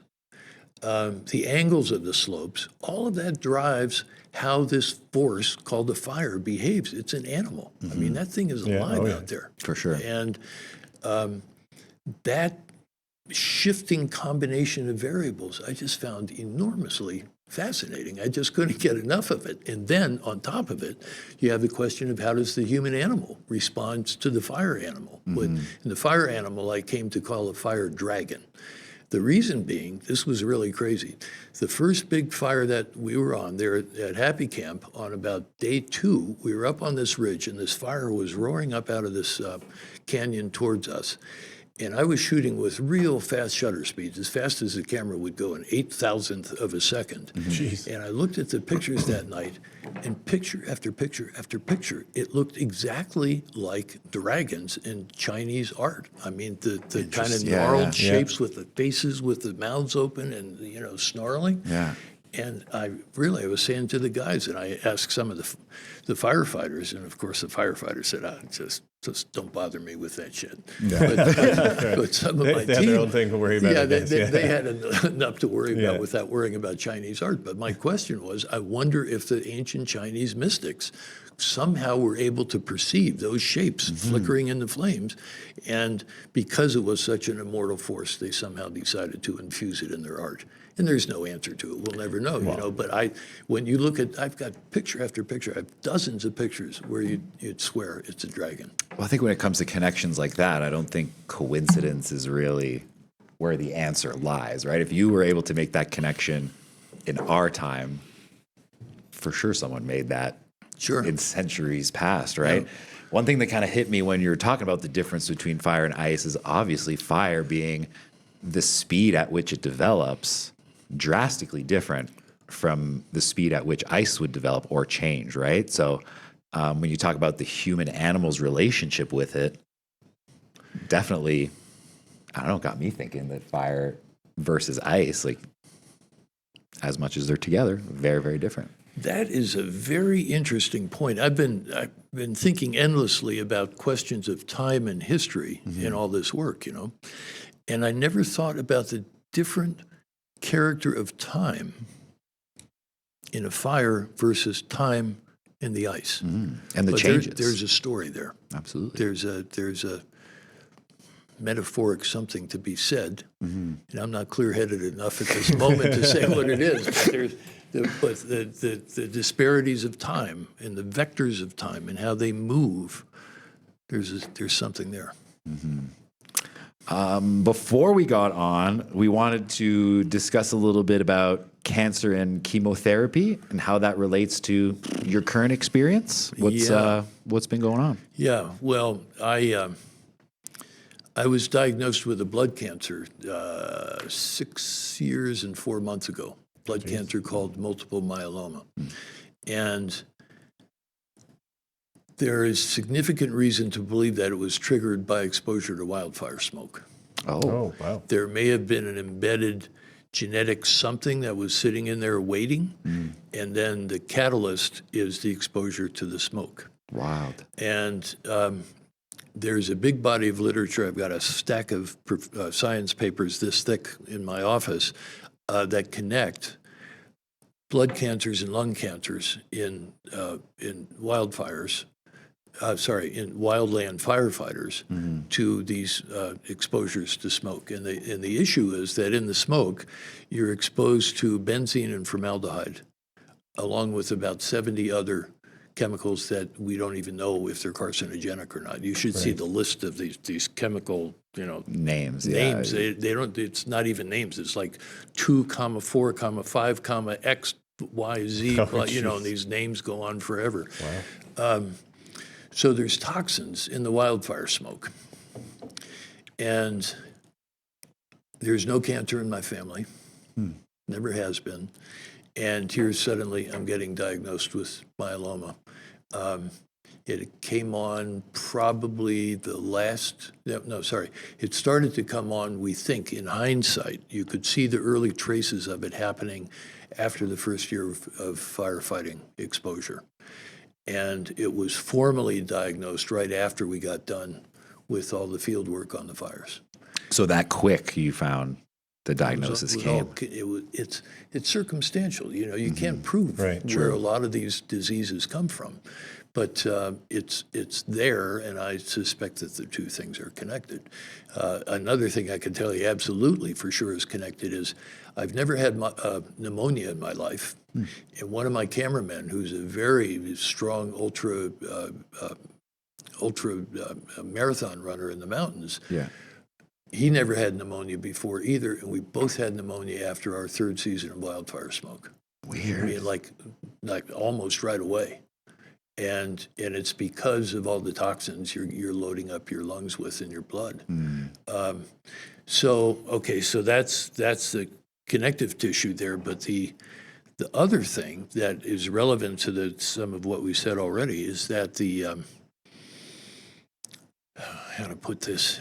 S3: the angles of the slopes, all of that drives how this force called the fire behaves. It's an animal. I mean, that thing is alive out there.
S1: For sure.
S3: And that shifting combination of variables I just found enormously fascinating. I just couldn't get enough of it. And then on top of it, you have the question of how does the human animal respond to the fire animal? In the fire animal, I came to call a fire dragon. The reason being, this was really crazy. The first big fire that we were on there at Happy Camp, on about day 2, we were up on this ridge, and this fire was roaring up out of this canyon towards us. And I was shooting with real fast shutter speeds, as fast as the camera would go, an 8,000th of a second. And I looked at the pictures that night, and picture after picture after picture, it looked exactly like dragons in Chinese art. I mean, the kind of gnarled shapes with the faces, with the mouths open and, snarling.
S1: Yeah.
S3: And I was saying to the guys, and I asked some of the firefighters, and of course the firefighters said, just don't bother me with that shit. But some of my
S2: they
S3: team,
S2: had their own thing to worry about.
S3: yeah,
S2: I guess.
S3: they had enough to worry about
S2: Yeah.
S3: without worrying about Chinese art. But my question was, I wonder if the ancient Chinese mystics somehow were able to perceive those shapes flickering in the flames, and because it was such an immortal force, they somehow decided to infuse it in their art. And there's no answer to it. We'll never know, you know. But when you look at, I've got picture after picture, I have dozens of pictures where you'd swear it's a dragon.
S1: Well, I think when it comes to connections like that, I don't think coincidence is really where the answer lies, right? If you were able to make that connection in our time, for sure someone made that in centuries past, right? Yeah. One thing that kind of hit me when you were talking about the difference between fire and ice is obviously fire being the speed at which it develops drastically different from the speed at which ice would develop or change, right? So when you talk about the human-animal's relationship with it, definitely, I don't know, got me thinking that fire versus ice, like as much as they're together, very, very different.
S3: That is a very interesting point. I've been thinking endlessly about questions of time and history in all this work, you know, and I never thought about the different character of time in a fire versus time in the ice,
S1: and the
S3: but
S1: changes.
S3: There's a story there.
S1: Absolutely.
S3: There's a metaphoric something to be said, and I'm not clear-headed enough at this moment to say what it is. But the disparities of time and the vectors of time and how they move, there's something there.
S1: Before we got on, we wanted to discuss a little bit about cancer and chemotherapy and how that relates to your current experience. What's been going on?
S3: Yeah, well, I was diagnosed with a blood cancer 6 years and 4 months ago. Blood cancer called multiple myeloma. And there is significant reason to believe that it was triggered by exposure to wildfire smoke.
S2: Oh, wow.
S3: There may have been an embedded genetic something that was sitting in there waiting, and then the catalyst is the exposure to the smoke.
S1: Wild.
S3: And there's a big body of literature. I've got a stack of science papers this thick in my office that connect blood cancers and lung cancers in wildfires, in wildland firefighters to these exposures to smoke. And the issue is that in the smoke, you're exposed to benzene and formaldehyde, along with about 70 other chemicals that we don't even know if they're carcinogenic or not. You should see the list of these chemical,
S1: names.
S3: Names.
S1: Yeah.
S3: They don't. It's not even names. It's like 2, 4, 5, X, Y, Z. And these names go on forever.
S2: Wow.
S3: So there's toxins in the wildfire smoke, and there's no cancer in my family. Never has been. And here suddenly I'm getting diagnosed with myeloma. It came on probably it started to come on, we think, in hindsight. You could see the early traces of it happening after the first year of firefighting exposure. And it was formally diagnosed right after we got done with all the field work on the fires.
S1: So that quick you found the diagnosis came.
S3: It's circumstantial. You can't prove where a lot of these diseases come from, but it's there, and I suspect that the two things are connected. Another thing I can tell you absolutely for sure is connected is I've never had pneumonia in my life, and one of my cameramen, who's a very strong ultra marathon runner in the mountains.
S1: Yeah.
S3: He never had pneumonia before either, and we both had pneumonia after our third season of wildfire smoke.
S1: Weird.
S3: I mean, like almost right away, and it's because of all the toxins you're loading up your lungs with in your blood. So that's the connective tissue there, but the other thing that is relevant to some of what we said already is that how to put this.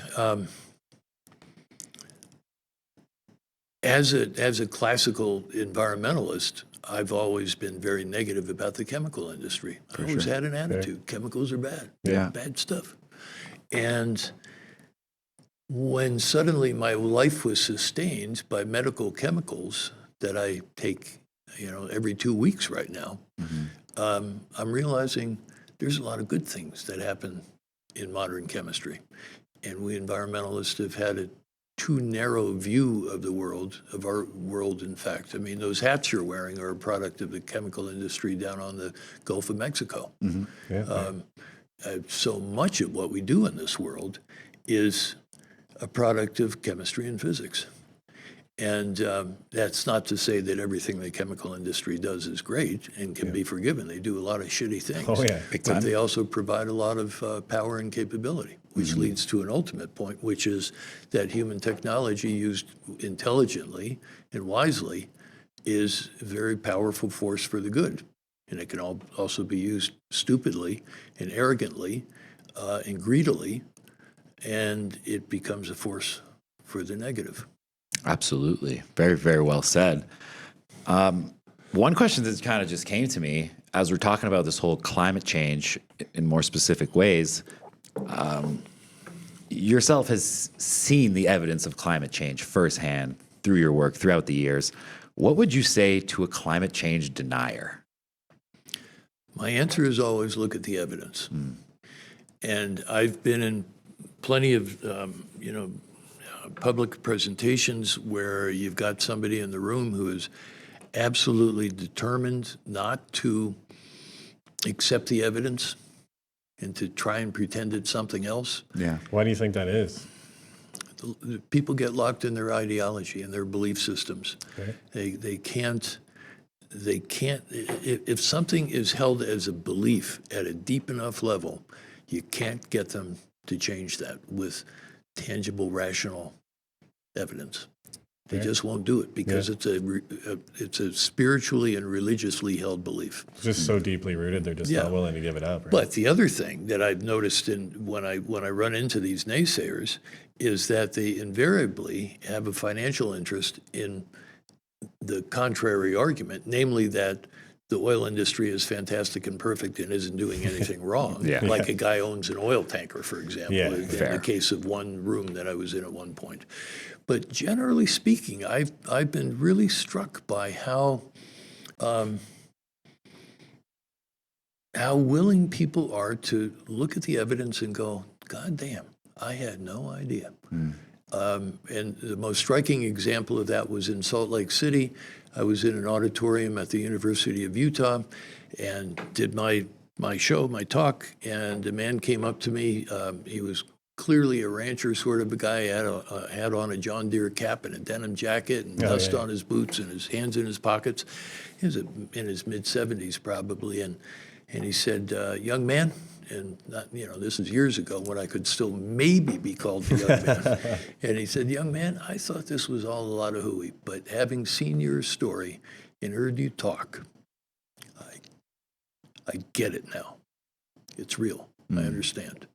S3: as a classical environmentalist, I've always been very negative about the chemical industry. I always had an attitude. Chemicals are bad.
S1: Yeah.
S3: Bad stuff. And when suddenly my life was sustained by medical chemicals that I take, every 2 weeks right now, I'm realizing there's a lot of good things that happen in modern chemistry. And we environmentalists have had a too narrow view of the world, of our world, in fact. I mean, those hats you're wearing are a product of the chemical industry down on the Gulf of Mexico. So much of what we do in this world is a product of chemistry and physics. And that's not to say that everything the chemical industry does is great and can be forgiven. They do a lot of shitty things.
S2: Oh, yeah.
S1: Big
S3: But
S1: time.
S3: they also provide a lot of power and capability, which leads to an ultimate point, which is that human technology used intelligently and wisely is a very powerful force for the good. And it can also be used stupidly and arrogantly and greedily, and it becomes a force for the negative.
S1: Absolutely. Very, very well said. One question that kind of just came to me as we're talking about this whole climate change in more specific ways. Yourself has seen the evidence of climate change firsthand through your work throughout the years. What would you say to a climate change denier?
S3: My answer is always look at the evidence. And I've been in plenty of, public presentations where you've got somebody in the room who is absolutely determined not to accept the evidence and to try and pretend it's something else.
S1: Yeah.
S2: Why do you think that is?
S3: People get locked in their ideology and their belief systems.
S2: Okay.
S3: They can't, if something is held as a belief at a deep enough level, you can't get them to change that with tangible, rational evidence. They just won't do it because it's a spiritually and religiously held belief.
S2: It's just so deeply rooted, they're just not willing to give it up. Right?
S3: But the other thing that I've noticed when I run into these naysayers is that they invariably have a financial interest in the contrary argument, namely that the oil industry is fantastic and perfect and isn't doing anything wrong. Like a guy owns an oil tanker, for example, in the case of one room that I was in at one point. But generally speaking, I've been really struck by how willing people are to look at the evidence and go, God damn, I had no idea. And the most striking example of that was in Salt Lake City. I was in an auditorium at the University of Utah and did my talk, and a man came up to me. He was clearly a rancher sort of a guy. He had on a John Deere cap and a denim jacket and dust on his boots and his hands in his pockets. He was in his mid-70s probably, and he said, young man, and not, this is years ago when I could still maybe be called a young man. And he said, young man, I thought this was all a lot of hooey, but having seen your story and heard you talk, I get it now. It's real. I understand.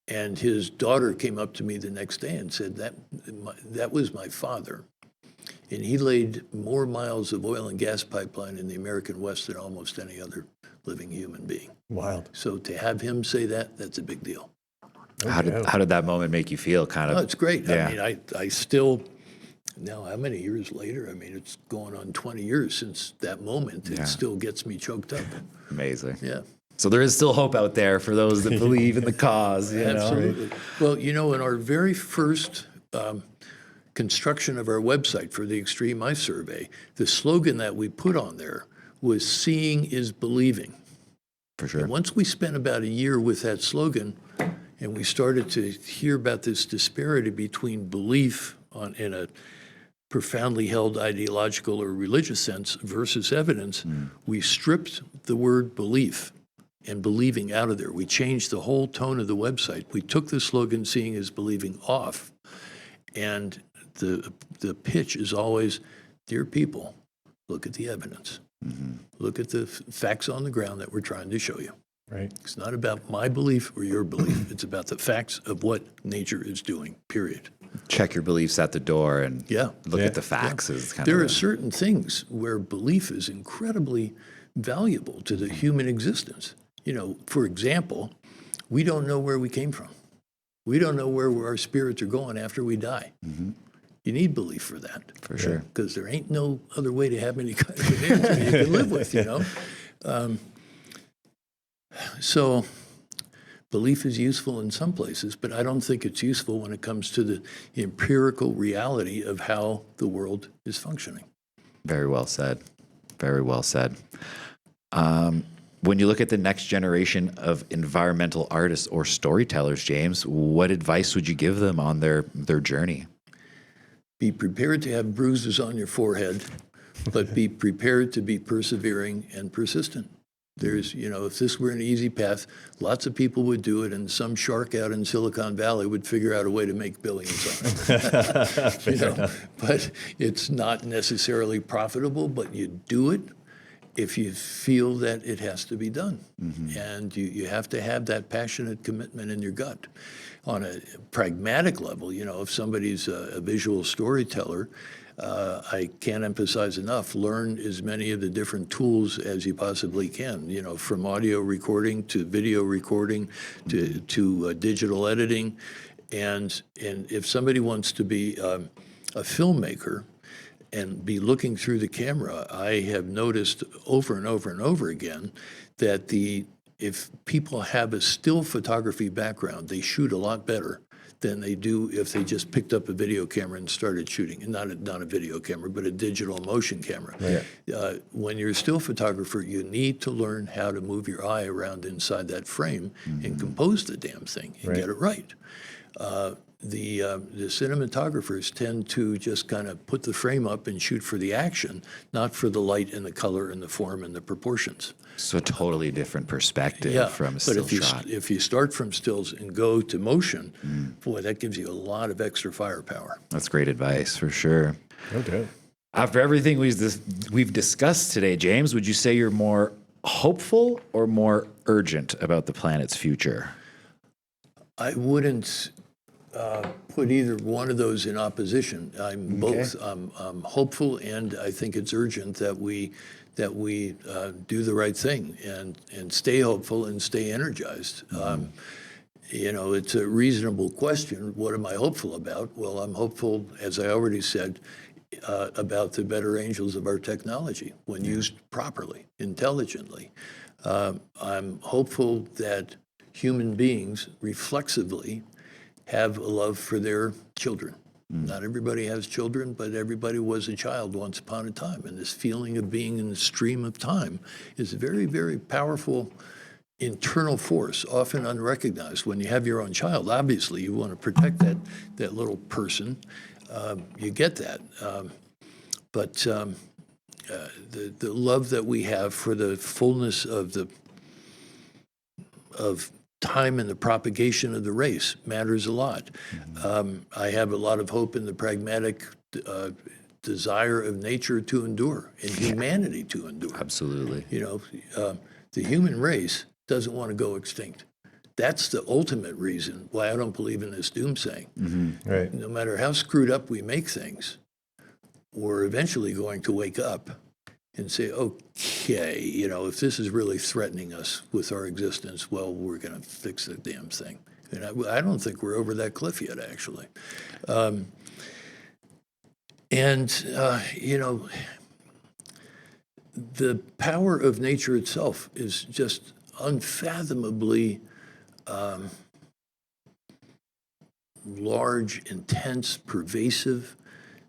S3: And his daughter came up to me the next day and said, that was my father. And he laid more miles of oil and gas pipeline in the American West than almost any other living human being.
S2: Wild.
S3: So to have him say that, that's a big deal.
S1: How did that moment make you feel? Kind of.
S3: Oh, it's great.
S1: Yeah.
S3: I mean, I still, now how many years later? I mean, it's going on 20 years since that moment. It still gets me choked up.
S1: Amazing.
S3: Yeah.
S1: So there is still hope out there for those that believe in the cause. You know?
S3: Absolutely. Well, in our very first construction of our website for the Extreme Ice Survey, the slogan that we put on there was "Seeing is believing."
S1: For sure.
S3: And once we spent about a year with that slogan, and we started to hear about this disparity between belief in a profoundly held ideological or religious sense versus evidence, we stripped the word belief and believing out of there. We changed the whole tone of the website. We took the slogan "Seeing is believing" off, and the pitch is always, dear people, look at the evidence. Look at the facts on the ground that we're trying to show you.
S2: Right.
S3: It's not about my belief or your belief. It's about the facts of what nature is doing, period.
S1: Check your beliefs at the door and look
S2: Yeah.
S1: at the facts. Is kind
S3: There
S1: of
S3: are certain things where belief is incredibly valuable to the human existence. For example, we don't know where we came from. We don't know where our spirits are going after we die. You need belief for that.
S1: for sure.
S3: Because there ain't no other way to have any kind of an answer you can live with, So belief is useful in some places, but I don't think it's useful when it comes to the empirical reality of how the world is functioning.
S1: Very well said. Very well said. When you look at the next generation of environmental artists or storytellers, James, what advice would you give them on their journey?
S3: Be prepared to have bruises on your forehead, but be prepared to be persevering and persistent. There's, if this were an easy path, lots of people would do it, and some shark out in Silicon Valley would figure out a way to make billions on it. But it's not necessarily profitable, but you do it if you feel that it has to be done. And you have to have that passionate commitment in your gut. On a pragmatic level, if somebody's a visual storyteller, I can't emphasize enough, learn as many of the different tools as you possibly can, from audio recording to video recording to digital editing. And if somebody wants to be a filmmaker and be looking through the camera, I have noticed over and over and over again that if people have a still photography background, they shoot a lot better than they do if they just picked up a video camera and started shooting. And not a video camera, but a digital motion camera.
S2: Right.
S3: When you're a still photographer, you need to learn how to move your eye around inside that frame and compose the damn thing and get it right. The cinematographers tend to just kind of put the frame up and shoot for the action, not for the light and the color and the form and the proportions.
S1: So a totally different perspective from a still shot.
S3: But if you start from stills and go to motion, boy, that gives you a lot of extra firepower.
S1: That's great advice for sure.
S2: No doubt.
S1: After everything we've discussed today, James, would you say you're more hopeful or more urgent about the planet's future?
S3: I wouldn't put either one of those in opposition. I'm both. I'm hopeful, and I think it's urgent that we do the right thing and stay hopeful and stay energized. It's a reasonable question. What am I hopeful about? Well, I'm hopeful, as I already said, about the better angels of our technology when used properly, intelligently. I'm hopeful that human beings reflexively have a love for their children. Not everybody has children, but everybody was a child once upon a time. And this feeling of being in the stream of time is a very, very powerful internal force, often unrecognized. When you have your own child, obviously you want to protect that little person. You get that. But the love that we have for the fullness of time and the propagation of the race matters a lot. I have a lot of hope in the pragmatic desire of nature to endure and humanity to endure.
S1: Absolutely.
S3: The human race doesn't want to go extinct. That's the ultimate reason why I don't believe in this doomsaying.
S2: Right.
S3: No matter how screwed up we make things, we're eventually going to wake up and say, okay, if this is really threatening us with our existence, well, we're going to fix the damn thing. And I don't think we're over that cliff yet, actually. The power of nature itself is just unfathomably large, intense, pervasive.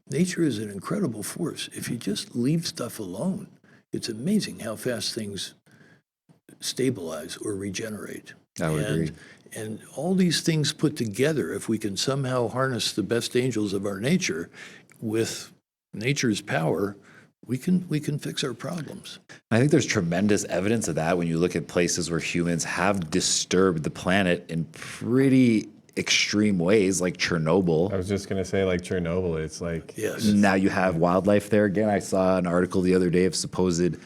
S3: Nature is an incredible force. If you just leave stuff alone, it's amazing how fast things stabilize or regenerate.
S1: I would agree.
S3: And all these things put together, if we can somehow harness the best angels of our nature with nature's power, we can fix our problems.
S1: I think there's tremendous evidence of that when you look at places where humans have disturbed the planet in pretty extreme ways, like Chernobyl.
S2: I was just going to say, like Chernobyl, it's like...
S3: Yes.
S1: Now you have wildlife there again. I saw an article the other day of supposed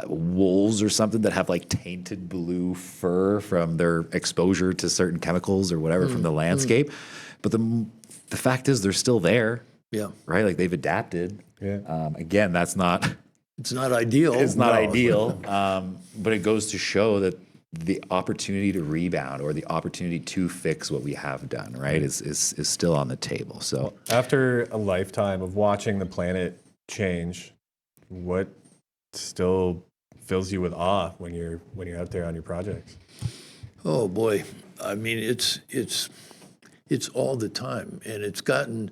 S1: wolves or something that have like tainted blue fur from their exposure to certain chemicals or whatever from the landscape. But the fact is they're still there.
S3: Yeah.
S1: Right? Like they've adapted.
S2: Yeah.
S1: Again, that's not...
S3: It's not ideal.
S1: It's not ideal, but it goes to show that the opportunity to rebound or the opportunity to fix what we have done, right, is still on the table. So
S2: after a lifetime of watching the planet change, what still fills you with awe when you're out there on your projects?
S3: Oh boy, I mean it's all the time, and it's gotten,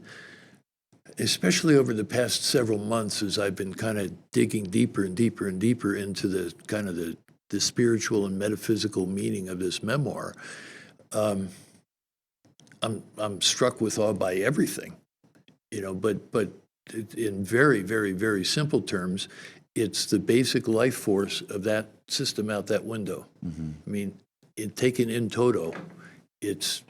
S3: especially over the past several months, as I've been kind of digging deeper and deeper and deeper into the kind of the spiritual and metaphysical meaning of this memoir. I'm struck with awe by everything, but in very, very, very simple terms, it's the basic life force of that system out that window. I mean, taken in toto, it's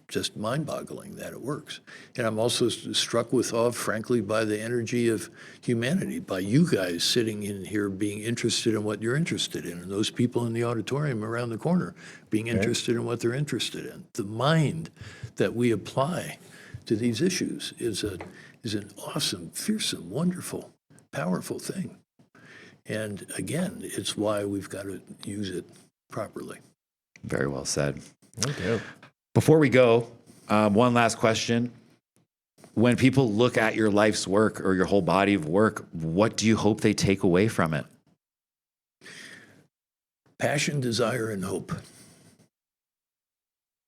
S3: just mind-boggling that it works. And I'm also struck with awe, frankly, by the energy of humanity, by you guys sitting in here being interested in what you're interested in, and those people in the auditorium around the corner being interested in what they're interested in. The mind that we apply to these issues is an awesome, fearsome, wonderful, powerful thing. And again, it's why we've got to use it properly.
S1: very well said.
S2: Okay.
S1: Before we go, one last question. When people look at your life's work or your whole body of work, what do you hope they take away from it?
S3: Passion, desire, and hope.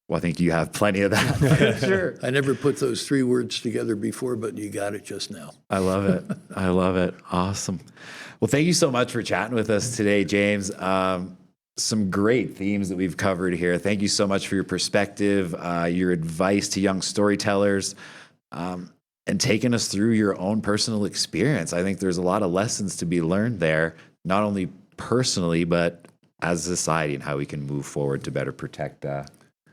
S1: Well, I think you have plenty of that. Sure.
S3: I never put those three words together before, but you got it just now.
S1: I love it. I love it. Awesome. Well, thank you so much for chatting with us today, James. Some great themes that we've covered here. Thank you so much for your perspective, your advice to young storytellers, and taking us through your own personal experience. I think there's a lot of lessons to be learned there, not only personally, but as a society, and how we can move forward to better protect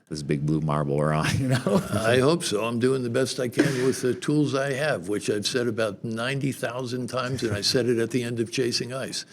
S1: this big blue marble we're on, you know?
S3: I hope so. I'm doing the best I can with the tools I have, which I've said about 90,000 times, and I said it at the end of Chasing Ice.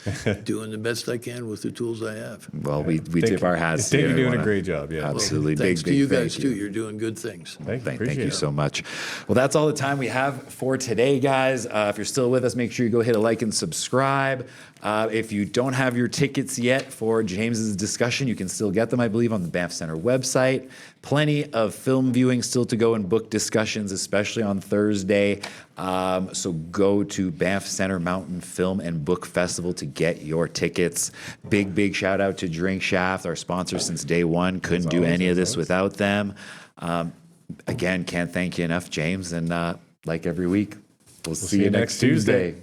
S3: Doing the best I can with the tools I have.
S1: Well, we tip our hats to
S2: I
S1: you.
S2: think you're doing a great job. Yeah.
S1: Absolutely.
S3: Thanks
S1: big
S3: to you
S1: thank
S3: guys, too. You're doing good things.
S1: Thank you so much. Well, that's all the time we have for today, guys. If you're still with us, make sure you go hit a like and subscribe. If you don't have your tickets yet for James's discussion, you can still get them, I believe, on the Banff Center website. Plenty of film viewing still to go and book discussions, especially on Thursday. So go to Banff Center Mountain Film and Book Festival to get your tickets. Big shout out to Drink Shaft, our sponsor since day one. Couldn't do any of this without them. Again, can't thank you enough, James. And like every week, we'll see you next Tuesday.